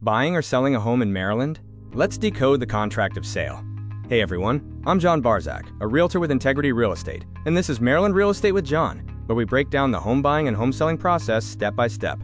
Buying or selling a home in Maryland? Let's decode the contract of sale. Hey everyone, I'm John Barzak, a realtor with Integrity Real Estate, and this is Maryland Real Estate with John, where we break down the home buying and home selling process step by step.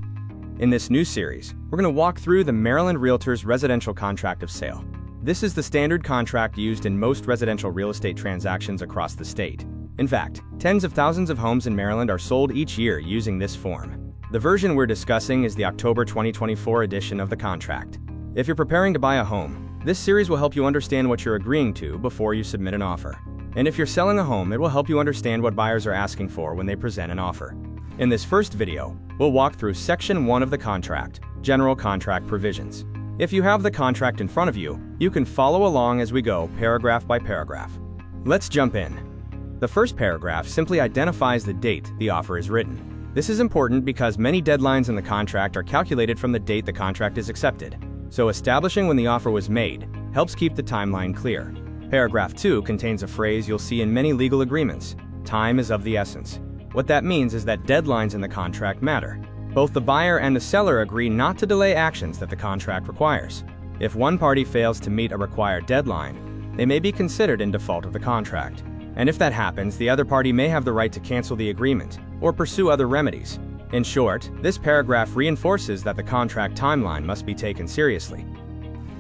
In this new series, we're going to walk through the Maryland Realtors Residential Contract of Sale. This is the standard contract used in most residential real estate transactions across the state. In fact, tens of thousands of homes in Maryland are sold each year using this form. The version we're discussing is the October 2024 edition of the contract. If you're preparing to buy a home, this series will help you understand what you're agreeing to before you submit an offer. And if you're selling a home, it will help you understand what buyers are asking for when they present an offer. In this first video, we'll walk through Section 1 of the contract, General Contract Provisions. If you have the contract in front of you, you can follow along as we go paragraph by paragraph. Let's jump in. The first paragraph simply identifies the date the offer is written. This is important because many deadlines in the contract are calculated from the date the contract is accepted. So establishing when the offer was made helps keep the timeline clear. Paragraph 2 contains a phrase you'll see in many legal agreements: time is of the essence. What that means is that deadlines in the contract matter. Both the buyer and the seller agree not to delay actions that the contract requires. If one party fails to meet a required deadline, they may be considered in default of the contract. And if that happens, the other party may have the right to cancel the agreement or pursue other remedies. In short, this paragraph reinforces that the contract timeline must be taken seriously.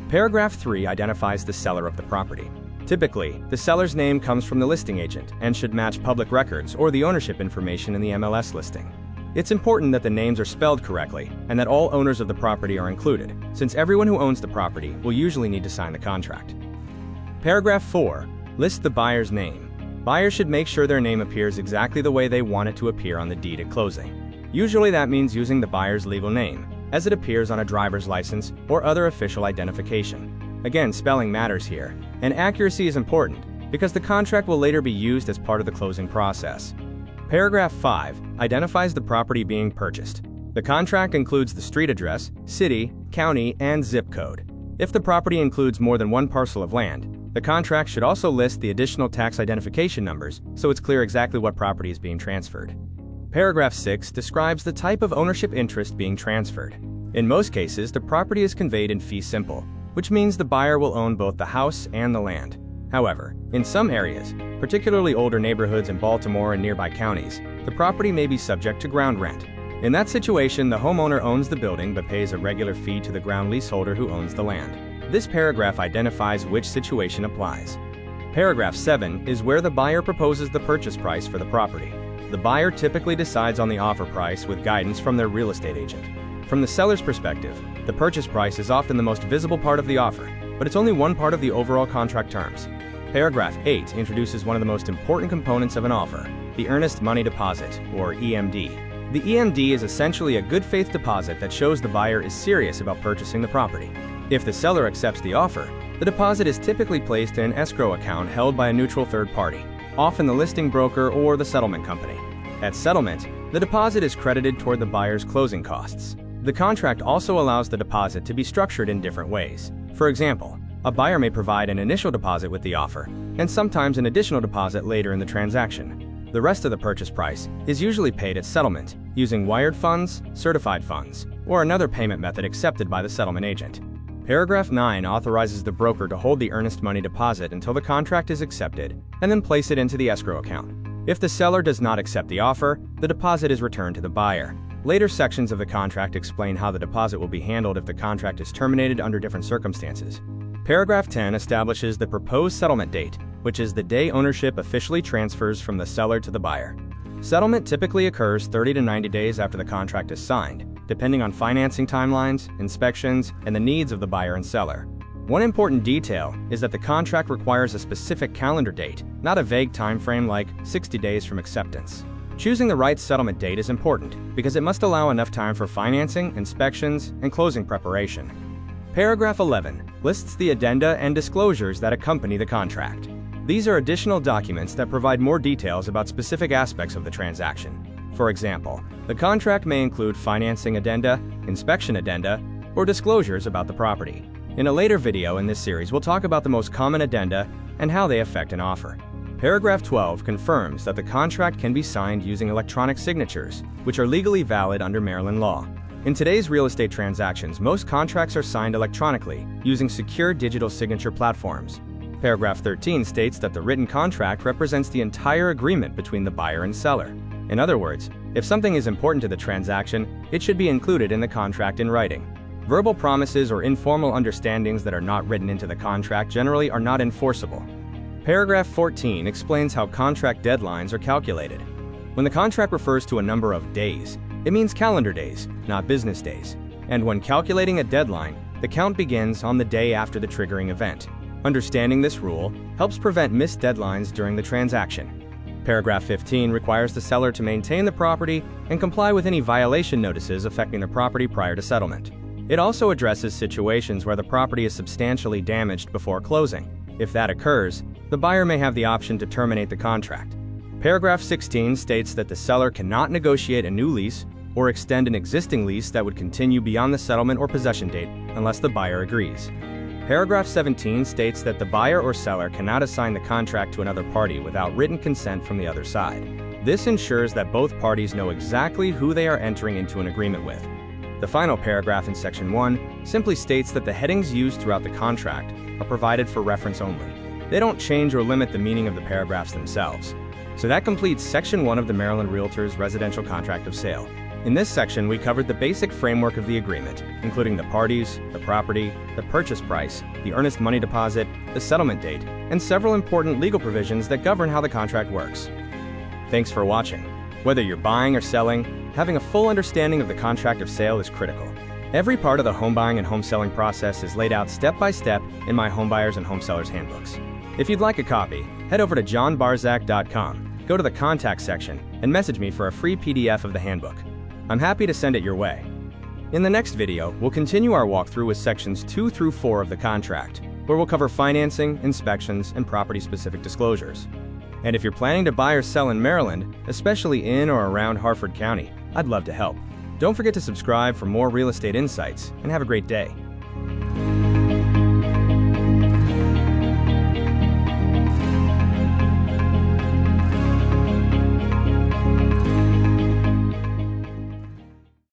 Paragraph 3 identifies the seller of the property. Typically, the seller's name comes from the listing agent and should match public records or the ownership information in the MLS listing. It's important that the names are spelled correctly and that all owners of the property are included, since everyone who owns the property will usually need to sign the contract. Paragraph 4 lists the buyer's name. Buyers should make sure their name appears exactly the way they want it to appear on the deed at closing. Usually that means using the buyer's legal name, as it appears on a driver's license or other official identification. Again, spelling matters here, and accuracy is important because the contract will later be used as part of the closing process. Paragraph 5 identifies the property being purchased. The contract includes the street address, city, county, and zip code. If the property includes more than one parcel of land, the contract should also list the additional tax identification numbers so it's clear exactly what property is being transferred. Paragraph 6 describes the type of ownership interest being transferred. In most cases, the property is conveyed in fee simple, which means the buyer will own both the house and the land. However, in some areas, particularly older neighborhoods in Baltimore and nearby counties, the property may be subject to ground rent. In that situation, the homeowner owns the building but pays a regular fee to the ground leaseholder who owns the land. This paragraph identifies which situation applies. Paragraph 7 is where the buyer proposes the purchase price for the property. The buyer typically decides on the offer price with guidance from their real estate agent. From the seller's perspective, the purchase price is often the most visible part of the offer, but it's only one part of the overall contract terms. Paragraph 8 introduces one of the most important components of an offer, the earnest money deposit, or EMD. The EMD is essentially a good faith deposit that shows the buyer is serious about purchasing the property. If the seller accepts the offer, the deposit is typically placed in an escrow account held by a neutral third party, often the listing broker or the settlement company. At settlement, the deposit is credited toward the buyer's closing costs. The contract also allows the deposit to be structured in different ways. For example, a buyer may provide an initial deposit with the offer, and sometimes an additional deposit later in the transaction. The rest of the purchase price is usually paid at settlement, using wired funds, certified funds, or another payment method accepted by the settlement agent. Paragraph 9 authorizes the broker to hold the earnest money deposit until the contract is accepted, and then place it into the escrow account. If the seller does not accept the offer, the deposit is returned to the buyer. Later sections of the contract explain how the deposit will be handled if the contract is terminated under different circumstances. Paragraph 10 establishes the proposed settlement date, which is the day ownership officially transfers from the seller to the buyer. Settlement typically occurs 30 to 90 days after the contract is signed, depending on financing timelines, inspections, and the needs of the buyer and seller. One important detail is that the contract requires a specific calendar date, not a vague time frame like 60 days from acceptance. Choosing the right settlement date is important because it must allow enough time for financing, inspections, and closing preparation. Paragraph 11 lists the addenda and disclosures that accompany the contract. These are additional documents that provide more details about specific aspects of the transaction. For example, the contract may include financing addenda, inspection addenda, or disclosures about the property. In a later video in this series, we'll talk about the most common addenda and how they affect an offer. Paragraph 12 confirms that the contract can be signed using electronic signatures, which are legally valid under Maryland law. In today's real estate transactions, most contracts are signed electronically using secure digital signature platforms. Paragraph 13 states that the written contract represents the entire agreement between the buyer and seller. In other words, if something is important to the transaction, it should be included in the contract in writing. Verbal promises or informal understandings that are not written into the contract generally are not enforceable. Paragraph 14 explains how contract deadlines are calculated. When the contract refers to a number of days, it means calendar days, not business days. And when calculating a deadline, the count begins on the day after the triggering event. Understanding this rule helps prevent missed deadlines during the transaction. Paragraph 15 requires the seller to maintain the property and comply with any violation notices affecting the property prior to settlement. It also addresses situations where the property is substantially damaged before closing. If that occurs, the buyer may have the option to terminate the contract. Paragraph 16 states that the seller cannot negotiate a new lease or extend an existing lease that would continue beyond the settlement or possession date unless the buyer agrees. Paragraph 17 states that the buyer or seller cannot assign the contract to another party without written consent from the other side. This ensures that both parties know exactly who they are entering into an agreement with. The final paragraph in Section 1 simply states that the headings used throughout the contract are provided for reference only. They don't change or limit the meaning of the paragraphs themselves. So that completes Section 1 of the Maryland Realtors Residential Contract of Sale. In this section, we covered the basic framework of the agreement, including the parties, the property, the purchase price, the earnest money deposit, the settlement date, and several important legal provisions that govern how the contract works. Thanks for watching. Whether you're buying or selling, having a full understanding of the contract of sale is critical. Every part of the home buying and home selling process is laid out step by step in my Homebuyers and Homesellers handbooks. If you'd like a copy, head over to johnbarzak.com, go to the contact section, and message me for a free PDF of the handbook. I'm happy to send it your way. In the next video, we'll continue our walkthrough with sections 2 through 4 of the contract, where we'll cover financing, inspections, and property-specific disclosures. And if you're planning to buy or sell in Maryland, especially in or around Harford County, I'd love to help. Don't forget to subscribe for more real estate insights, and have a great day.